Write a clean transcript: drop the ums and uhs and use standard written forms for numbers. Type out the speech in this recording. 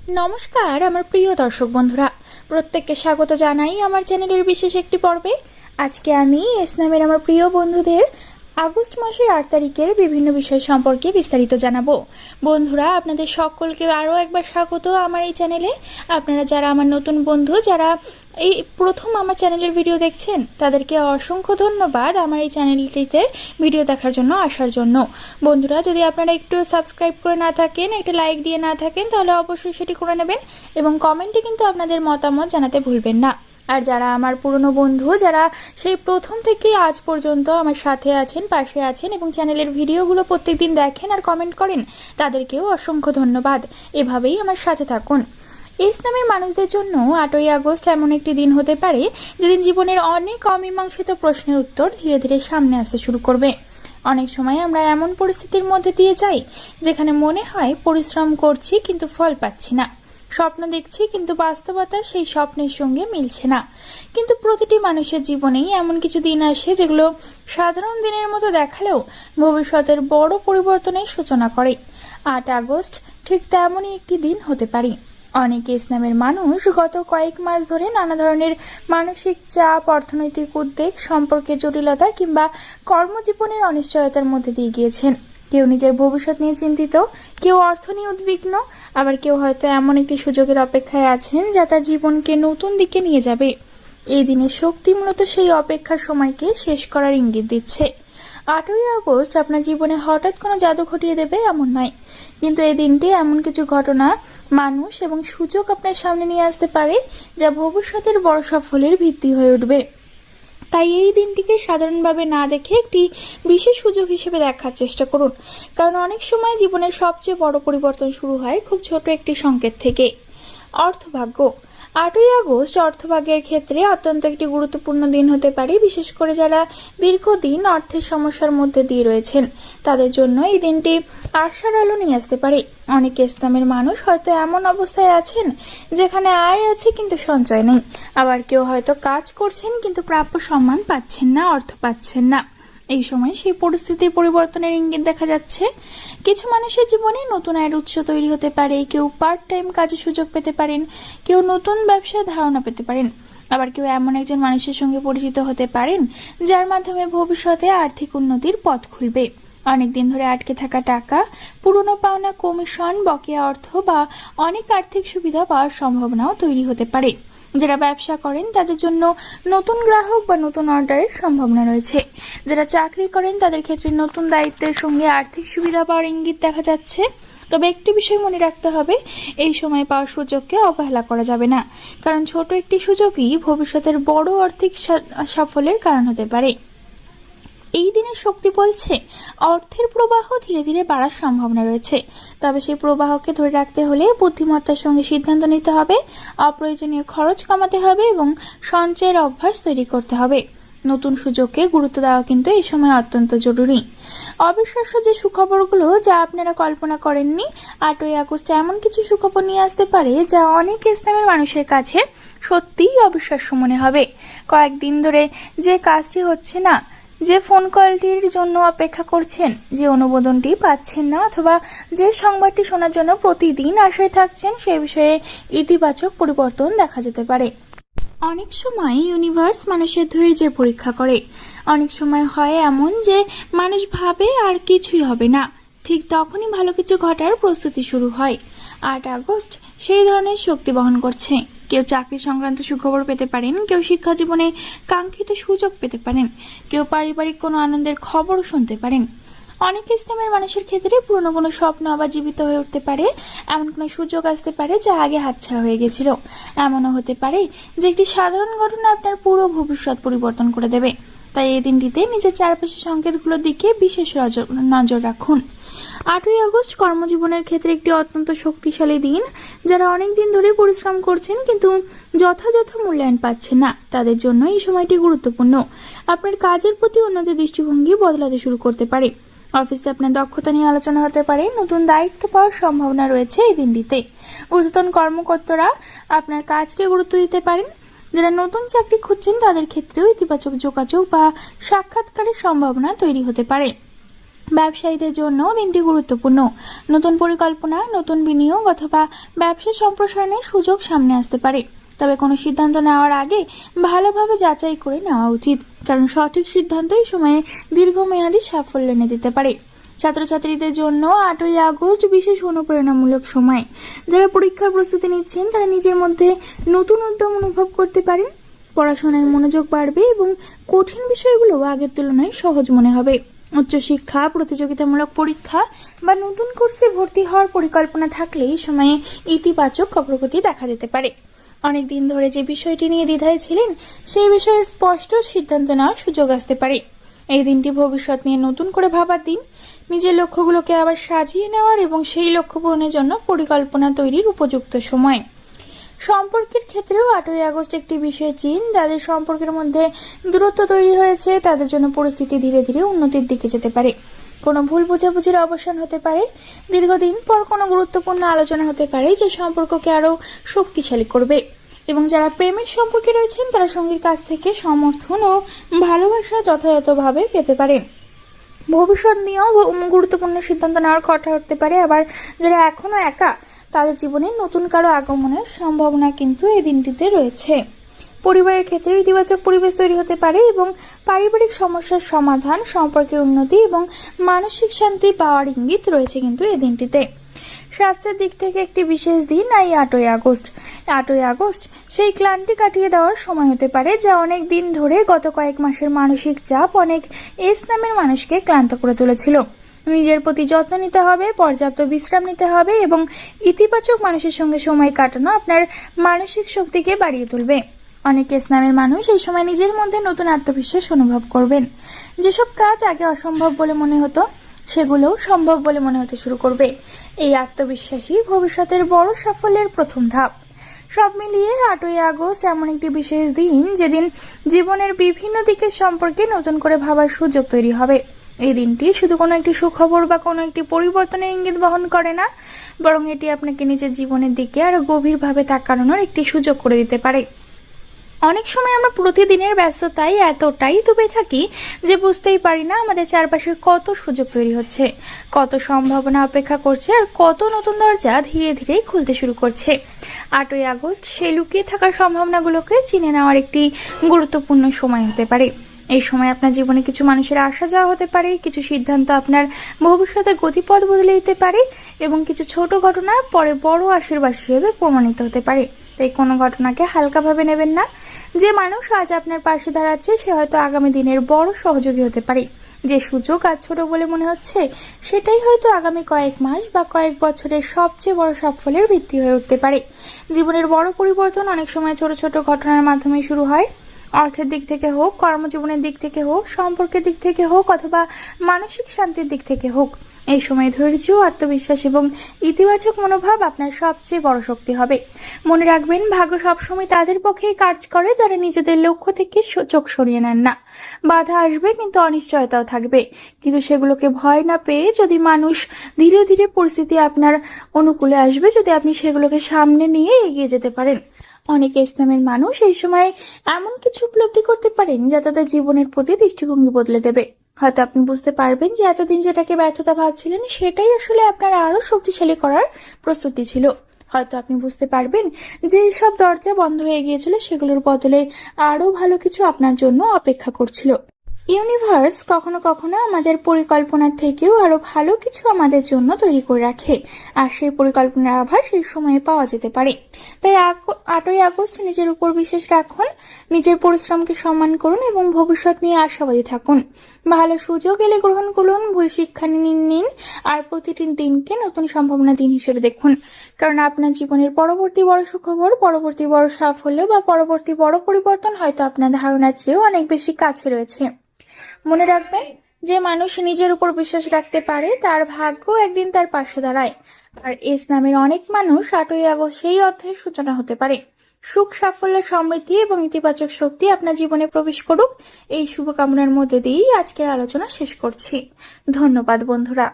নমস্কার আমার প্রিয় দর্শক বন্ধুরা, প্রত্যেককে স্বাগত জানাই আমার চ্যানেলের বিশেষ একটি পর্বে। আজকে আমি এস নামের আমার প্রিয় বন্ধুদের আগস্ট মাসের 8 তারিখের বিভিন্ন বিষয় সম্পর্কে বিস্তারিত জানাবো। বন্ধুরা, আপনাদের সকলকে আরও একবার স্বাগত আমার এই চ্যানেলে। আপনারা যারা আমার নতুন বন্ধু, যারা এই প্রথম আমার চ্যানেলের ভিডিও দেখছেন, তাদেরকে অসংখ্য ধন্যবাদ আমার এই চ্যানেলটিতে ভিডিও দেখার জন্য, আসার জন্য। বন্ধুরা, যদি আপনারা একটু সাবস্ক্রাইব করে না থাকেন, একটা লাইক দিয়ে না থাকেন, তাহলে অবশ্যই সেটি করে নেবেন এবং কমেন্টে কিন্তু আপনাদের মতামত জানাতে ভুলবেন না। আর যারা আমার পুরনো বন্ধু, যারা সেই প্রথম থেকে আজ পর্যন্ত আমার সাথে আছেন, পাশে আছেন এবং চ্যানেলের ভিডিওগুলো প্রত্যেকদিন দেখেন আর কমেন্ট করেন, তাদেরকেও অসংখ্য ধন্যবাদ। এভাবেই আমার সাথে থাকুন। এস নামের মানুষদের জন্য 8ই আগস্ট এমন একটি দিন হতে পারে যেদিন জীবনের অনেক অমীমাংসিত প্রশ্নের উত্তর ধীরে ধীরে সামনে আসতে শুরু করবে। অনেক সময় আমরা এমন পরিস্থিতির মধ্যে দিয়ে যাই যেখানে মনে হয় পরিশ্রম করছি কিন্তু ফল পাচ্ছি না, স্বপ্ন দেখছি কিন্তু বাস্তবতা সেই স্বপ্নের সঙ্গে মিলছে না। কিন্তু প্রতিটি মানুষের জীবনেই এমন কিছু দিন আসে যেগুলো সাধারণ দিনের মতো দেখালেও ভবিষ্যতের বড় পরিবর্তনের সূচনা করে। 8 আগস্ট ঠিক তেমনই একটি দিন হতে পারে। অনেক ইসলামের মানুষ গত কয়েক মাস ধরে নানা ধরনের মানসিক চাপ, অর্থনৈতিক উদ্বেগ, সম্পর্কের জটিলতা কিংবা কর্মজীবনের অনিশ্চয়তার মধ্যে দিয়ে গিয়েছেন। কেউ নিজের ভবিষ্যৎ নিয়ে চিন্তিত, কেউ অর্থ নিয়ে উদ্বিগ্ন, আবার কেউ হয়তো এমন একটি সুযোগের অপেক্ষায় আছেন যা তার জীবনকে নতুন দিকে নিয়ে যাবে। এই দিনের শক্তি মূলত সেই অপেক্ষার সময়কে শেষ করার ইঙ্গিত দিচ্ছে। 8ই আগস্ট আপনার জীবনে হঠাৎ কোনো জাদু ঘটিয়ে দেবে এমন নয়, কিন্তু এই দিনটি এমন কিছু ঘটনা, মানুষ এবং সুযোগ আপনার সামনে নিয়ে আসতে পারে যা ভবিষ্যতের বড় সাফল্যের ভিত্তি হয়ে উঠবে। তাই এই দিনটিকে সাধারণভাবে না দেখে একটি বিশেষ সুযোগ হিসেবে দেখার চেষ্টা করুন, কারণ অনেক সময় জীবনের সবচেয়ে বড় পরিবর্তন শুরু হয় খুব ছোট একটি সংকেত থেকে। অর্থভাগ্য। 8ই আগস্ট অর্থভাগ্যের ক্ষেত্রে অত্যন্ত একটি গুরুত্বপূর্ণ দিন হতে পারে, বিশেষ করে যারা দীর্ঘদিন অর্থের সমস্যার মধ্যে দিয়ে রয়েছেন তাদের জন্য এই দিনটি আশার আলো নিয়ে আসতে পারে। অনেক ইসলামের মানুষ হয়তো এমন অবস্থায় আছেন যেখানে আয় আছে কিন্তু সঞ্চয় নেই, আবার কেউ হয়তো কাজ করছেন কিন্তু প্রাপ্য সম্মান পাচ্ছেন না, অর্থ পাচ্ছেন না। এই সময় সেই পরিস্থিতির পরিবর্তনের ইঙ্গিত দেখা যাচ্ছে। কিছু মানুষের জীবনে নতুন আয়ের উৎস তৈরি হতে পারে, কেউ পার্ট টাইম কাজে সুযোগ পেতে পারেন, কেউ নতুন ব্যবসার ধারণা পেতে পারেন, আবার কেউ এমন একজন মানুষের সঙ্গে পরিচিত হতে পারেন যার মাধ্যমে ভবিষ্যতে আর্থিক উন্নতির পথ খুলবে। অনেকদিন ধরে আটকে থাকা টাকা, পুরনো পাওনা, কমিশন, বকেয়া অর্থ বা অনেক আর্থিক সুবিধা পাওয়ার সম্ভাবনাও তৈরি হতে পারে। যারা ব্যবসা করেন তাদের জন্য নতুন গ্রাহক বা নতুন অর্ডারের সম্ভাবনা রয়েছে। যারা চাকরি করেন তাদের ক্ষেত্রে নতুন দায়িত্বের সঙ্গে আর্থিক সুবিধা পাওয়ার ইঙ্গিত দেখা যাচ্ছে। তবে একটি বিষয় মনে রাখতে হবে, এই সময় পাওয়া সুযোগকে অবহেলা করা যাবে না, কারণ ছোট একটি সুযোগই ভবিষ্যতের বড় আর্থিক সাফল্যের কারণ হতে পারে। এই দিনের শক্তি বলছে অর্থের প্রবাহ ধীরে ধীরে বাড়ার সম্ভাবনা রয়েছে, তবে সেই প্রবাহকে ধরে রাখতে হলে বুদ্ধিমত্তার সঙ্গে সিদ্ধান্ত নিতে হবে, অপ্রয়োজনীয় খরচ কমাতে হবে এবং সঞ্চয়ের অভ্যাস তৈরি করতে হবে। নতুন সুযোগকে গুরুত্ব দেওয়া কিন্তু এই সময় অত্যন্ত জরুরি। অবিশ্বাস্য যে সুখবরগুলো যা আপনারা কল্পনা করেননি, 8ই আগস্ট এমন কিছু সুখবর নিয়ে আসতে পারে যা অনেক ইসলামের মানুষের কাছে সত্যিই অবিশ্বাস্য মনে হবে। কয়েকদিন ধরে যে কাজটি হচ্ছে না, যে ফোন কলটির জন্য অপেক্ষা করছেন, যে অনুমোদনটি পাচ্ছেন না, অথবা যে সংবাদটি শোনার জন্য প্রতিদিন আশায় থাকছেন, সে বিষয়ে ইতিবাচক পরিবর্তন দেখা যেতে পারে। অনেক সময় ইউনিভার্স মানুষের ধৈর্যের পরীক্ষা করে। অনেক সময় হয় এমন যে মানুষ ভাবে আর কিছুই হবে না, ঠিক তখনই ভালো কিছু ঘটার প্রস্তুতি শুরু হয়। 8 আগস্ট সেই ধরনের শক্তি বহন করছে। কেউ চাকরি সংক্রান্ত সুখবর পেতে পারেন, কেউ শিক্ষা জীবনে কাঙ্ক্ষিত সুযোগ পেতে পারেন, কেউ পারিবারিক কোনো আনন্দের খবর শুনতে পারেন। অনেক ইসলামের মানুষের ক্ষেত্রে পুরনো কোনো স্বপ্ন আবার জীবিত হয়ে উঠতে পারে, এমন কোনো সুযোগ আসতে পারে যা আগে হাতছাড়া হয়ে গেছিল। এমনও হতে পারে যে একটি সাধারণ ঘটনা আপনার পুরো ভবিষ্যৎ পরিবর্তন করে দেবে। তাই এই দিনটিতে নিজের চারপাশের সংকেতগুলোর দিকে বিশেষ নজর রাখুন। 8ই আগস্ট কর্মজীবনের ক্ষেত্রে একটি অত্যন্ত শক্তিশালী দিন। যারা অনেক দিন ধরে পরিশ্রম করছেন কিন্তু যথাযথ মূল্যায়ন পাচ্ছেন না, তাদের জন্য এই সময়টি গুরুত্বপূর্ণ। আপনার কাজের প্রতি অন্যদের দৃষ্টিভঙ্গি বদলাতে শুরু করতে পারে। অফিসে আপনার দক্ষতা নিয়ে আলোচনা হতে পারে, নতুন দায়িত্ব পাওয়ার সম্ভাবনা রয়েছে এই দিনটিতে। ঊর্ধ্বতন কর্মকর্তারা আপনার কাজকে গুরুত্ব দিতে পারেন। যারা নতুন চাকরি খুঁজছেন তাদের ক্ষেত্রেও ইতিবাচক যোগাযোগ বা সাক্ষাৎকারের সম্ভাবনা তৈরি হতে পারে। ব্যবসায়ীদের জন্য দিনটি গুরুত্বপূর্ণ। নতুন পরিকল্পনা, নতুন বিনিয়োগ অথবা ব্যবসা সম্প্রসারণের সুযোগ সামনে আসতে পারে। তবে কোনো সিদ্ধান্ত নেওয়ার আগে ভালোভাবে যাচাই করে নেওয়া উচিত, কারণ সঠিক সিদ্ধান্ত এই সময়ে দীর্ঘমেয়াদী সাফল্য এনে দিতে পারে। ছাত্রছাত্রীদের জন্য 8ই আগস্ট বিশেষ অনুপ্রেরণামূলক সময়। যারা পরীক্ষার প্রস্তুতি নিচ্ছেন তারা নিজের মধ্যে নতুন উদ্যম অনুভব করতে পারেন। পড়াশোনায় মনোযোগ বাড়বে এবং কঠিন বিষয়গুলো আগের তুলনায় সহজ মনে হবে। উচ্চশিক্ষা, প্রতিযোগিতামূলক পরীক্ষা বা নতুন কোর্সে ভর্তি হওয়ার পরিকল্পনা থাকলে এই সময়ে ইতিবাচক অগ্রগতি দেখা যেতে পারে। অনেক দিন ধরে যে বিষয়টি নিয়ে দ্বিধায় ছিলেন সেই বিষয়ে স্পষ্ট সিদ্ধান্ত নেওয়ার সুযোগ আসতে পারে। এই দিনটি ভবিষ্যৎ নিয়ে নতুন করে ভাবার দিন, নিজের লক্ষ্যগুলোকে আবার সাজিয়ে নেওয়ার এবং সেই লক্ষ্য পূরণের জন্য পরিকল্পনা তৈরির উপযুক্ত সময়। সম্পর্কের ক্ষেত্রেও 8ই আগস্ট একটি বিশেষ দিন। যাদের সম্পর্কের মধ্যে দূরত্ব তৈরি হয়েছে তাদের জন্য পরিস্থিতি ধীরে ধীরে উন্নতির দিকে যেতে পারে। কোনো ভুল বোঝাবুঝির অবসান হতে পারে। দীর্ঘদিন পর কোনো গুরুত্বপূর্ণ আলোচনা হতে পারে যে সম্পর্ককে আরো শক্তিশালী করবে। এবং যারা প্রেমের সম্পর্কে রয়েছেন তারা সঙ্গীর কাছ থেকে সমর্থন ও ভালোবাসা যথাযথভাবে পেতে পারে। ভবিষ্যৎ নিয়েও গুরুত্বপূর্ণ সিদ্ধান্ত নেওয়ার কথা উঠতে পারে। আবার যারা এখনো একা তাদের জীবনে নতুন কারো আগমনের সম্ভাবনা কিন্তু এই দিনটিতে রয়েছে। পরিবারের ক্ষেত্রে ইতিবাচক পরিবেশ তৈরি হতে পারে এবং পারিবারিক সমস্যার সমাধান, সম্পর্কের উন্নতি এবং মানসিক শান্তি পাওয়ার ইঙ্গিত রয়েছে কিন্তু এই দিনটিতে। স্বাস্থ্যের দিক থেকে একটি বিশেষ দিন এই 8ই আগস্ট। 8ই আগস্ট সেই ক্লান্তি কাটিয়ে দেওয়ার সময় হতে পারে যা অনেক দিন ধরে গত কয়েক মাসের মানসিক চাপ অনেক এস নামের মানুষকে ক্লান্ত করে তুলেছিল। নিজের প্রতি যত্ন নিতে হবে, পর্যাপ্ত বিশ্রাম নিতে হবে এবং ইতিবাচক মানুষের সঙ্গে সময় কাটানো আপনার মানসিক শক্তিকে বাড়িয়ে তুলবে। অনেক এস নামের মানুষ এই সময় নিজের মধ্যে নতুন আত্মবিশ্বাস অনুভব করবেন। যেসব কাজ আগে অসম্ভব বলে মনে হতো সেগুলো সম্ভব বলে মনে হতে শুরু করবে। এই আত্মবিশ্বাসী ভবিষ্যতের বড় সাফল্যের প্রথম ধাপ। সব মিলিয়ে 8ই আগস্ট এমন একটি বিশেষ দিন যেদিন জীবনের বিভিন্ন দিকের সম্পর্কে নতুন করে ভাবার সুযোগ তৈরি হবে। এই দিনটি শুধু কোনো একটি সুখবর বা কোনো একটি পরিবর্তনের ইঙ্গিত বহন করে না, বরং এটি আপনাকে নিজের জীবনের দিকে আরো গভীরভাবে তাকানোর একটি সুযোগ করে দিতে পারে। অনেক সময় আমরা প্রতিদিনের ব্যস্ততায় এতটাই ডুবে থাকি যে বুঝতেই পারি না আমাদের চারপাশে কত সুযোগ তৈরি হচ্ছে, কত সম্ভাবনা অপেক্ষা করছে আর কত নতুন দরজা ধীরে ধীরে খুলতে শুরু করছে। 8ই আগস্ট সেই লুকিয়ে থাকা সম্ভাবনাগুলোকে চিনে নেওয়ার একটি গুরুত্বপূর্ণ সময় হতে পারে। এই সময় আপনার জীবনে কিছু মানুষের আসা যাওয়া হতে পারে, কিছু সিদ্ধান্ত আপনার ভবিষ্যতের গতিপথ বদলে দিতে পারে এবং কিছু ছোট ঘটনা পরে বড় আশীর্বাদ হিসেবে প্রমাণিত হতে পারে। তাই কোনো ঘটনাকে হালকাভাবে নেবেন না। যে মানুষ আজ আপনার পাশে দাঁড়াচ্ছে সে হয়তো আগামী দিনের বড় সহযোগী হতে পারে। যে সুযোগ আজ ছোট বলে মনে হচ্ছে সেটাই হয়তো আগামী কয়েক মাস বা কয়েক বছরের সবচেয়ে বড় সাফল্যের ভিত্তি হয়ে উঠতে পারে। জীবনের বড় পরিবর্তন অনেক সময় ছোট ছোট ঘটনার মাধ্যমে শুরু হয়। অর্থের দিক থেকে হোক, কর্মজীবনের দিক থেকে হোক, সম্পর্কের দিক থেকে হোক অথবা মানসিক শান্তির দিক থেকে হোক, এই সময় ধৈর্য, আত্মবিশ্বাস এবং ইতিবাচক মনোভাব আপনার সবচেয়ে বড় শক্তি হবে। মনে রাখবেন, ভাগ্য সবসময় তাদের পক্ষেই কাজ করে যারা নিজেদের লক্ষ্য থেকে চোখ সরিয়ে নেন না। বাধা আসবে কিন্তু অনিশ্চয়তাও থাকবে, কিন্তু সেগুলোকে ভয় না পেয়ে যদি মানুষ ধীরে ধীরে পরিস্থিতি আপনার অনুকূলে আসবে, যদি আপনি সেগুলোকে সামনে নিয়ে এগিয়ে যেতে পারেন। অনেক ইসলামের মানুষ এই সময় এমন কিছু উপলব্ধি করতে পারেন যা তাদের জীবনের প্রতি দৃষ্টিভঙ্গি বদলে দেবে। হয়তো আপনি বুঝতে পারবেন যে এতদিন যেটাকে ব্যর্থতা ভাবছিলেন সেটাই আসলে আপনার আরো শক্তিশালী করার প্রস্তুতি ছিল। হয়তো আপনি বুঝতে পারবেন যে সব দরজা বন্ধ হয়ে গিয়েছিল সেগুলোর বদলে আরো ভালো কিছু আপনার জন্য অপেক্ষা করছিল। ইউনিভার্স কখনো কখনো আমাদের পরিকল্পনার থেকেও আরো ভালো কিছু আমাদের জন্য তৈরি করে রাখে, আর সেই পরিকল্পনার আভাস সেই সময়ে পাওয়া যেতে পারে। তাই 8ই আগস্ট নিজের উপর বিশ্বাস রাখুন, নিজের পরিশ্রমকে সম্মান করুন এবং ভবিষ্যৎ নিয়ে আশাবাদী থাকুন। ভালো সুযোগ এলে গ্রহণ করুন, ভুল শিক্ষা নিন আর প্রতিটি দিনকে নতুন সম্ভাবনা দিন হিসেবে দেখুন। কারণ আপনার জীবনের পরবর্তী বড় সুখবর, পরবর্তী বড় সাফল্য বা পরবর্তী বড় পরিবর্তন হয়তো আপনার ধারণার চেয়েও অনেক বেশি কাছে রয়েছে। মনে রাখবেন, যে মানুষ নিজের উপর বিশ্বাস রাখতে পারে তার ভাগ্য একদিন তার পাশে দাঁড়ায়। আর এস নামের অনেক মানুষ 8ই আগস্ট সেই অধ্যায়ের সূচনা হতে পারে। সুখ, সাফল্য, সমৃদ্ধি এবং ইতিবাচক শক্তি আপনার জীবনে প্রবেশ করুক, এই শুভকামনার মধ্যে দিয়েই আজকের আলোচনা শেষ করছি। ধন্যবাদ বন্ধুরা।